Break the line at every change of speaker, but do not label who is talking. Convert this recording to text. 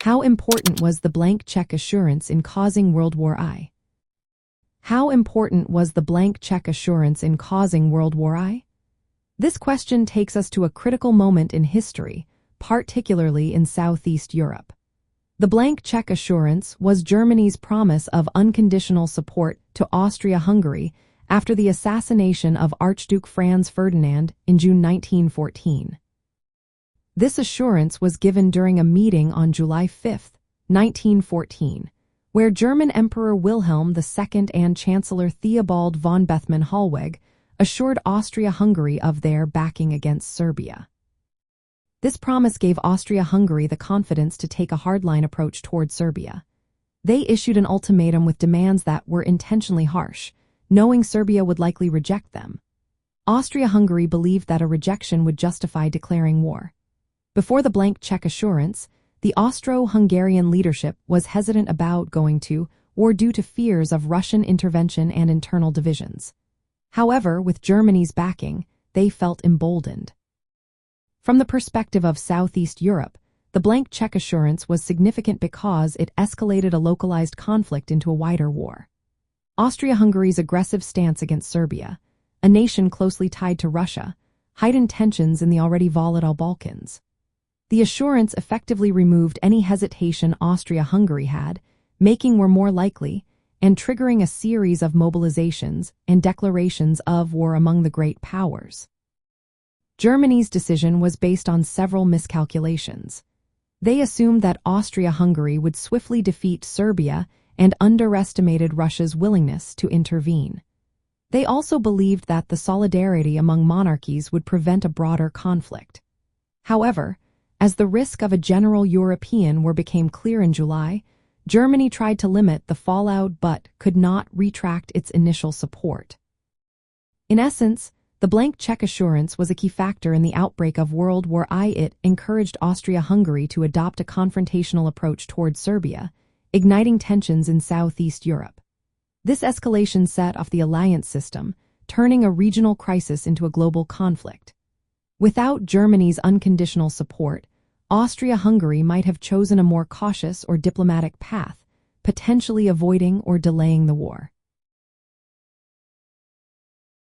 How important was the blank check assurance in causing World War I? How important was the blank check assurance in causing World War I? This question takes us to a critical moment in history, particularly in Southeast Europe. The blank check assurance was Germany's promise of unconditional support to Austria-Hungary after the assassination of Archduke Franz Ferdinand in June 1914. This assurance was given during a meeting on July 5, 1914, where German Emperor Wilhelm II and Chancellor Theobald von Bethmann-Hollweg assured Austria-Hungary of their backing against Serbia. This promise gave Austria-Hungary the confidence to take a hardline approach toward Serbia. They issued an ultimatum with demands that were intentionally harsh, knowing Serbia would likely reject them. Austria-Hungary believed that a rejection would justify declaring war. Before the blank check assurance, the Austro-Hungarian leadership was hesitant about going to war due to fears of Russian intervention and internal divisions. However, with Germany's backing, they felt emboldened. From the perspective of Southeast Europe, the blank check assurance was significant because it escalated a localized conflict into a wider war. Austria-Hungary's aggressive stance against Serbia, a nation closely tied to Russia, heightened tensions in the already volatile Balkans. The assurance effectively removed any hesitation Austria-Hungary had, making war more likely, and triggering a series of mobilizations and declarations of war among the great powers. Germany's decision was based on several miscalculations. They assumed that Austria-Hungary would swiftly defeat Serbia and underestimated Russia's willingness to intervene. They also believed that the solidarity among monarchies would prevent a broader conflict. However, as the risk of a general European war became clear in July, Germany tried to limit the fallout but could not retract its initial support. In essence, the blank check assurance was a key factor in the outbreak of World War I. It encouraged Austria-Hungary to adopt a confrontational approach toward Serbia, igniting tensions in Southeast Europe. This escalation set off the alliance system, turning a regional crisis into a global conflict. Without Germany's unconditional support, Austria-Hungary might have chosen a more cautious or diplomatic path, potentially avoiding or delaying the war.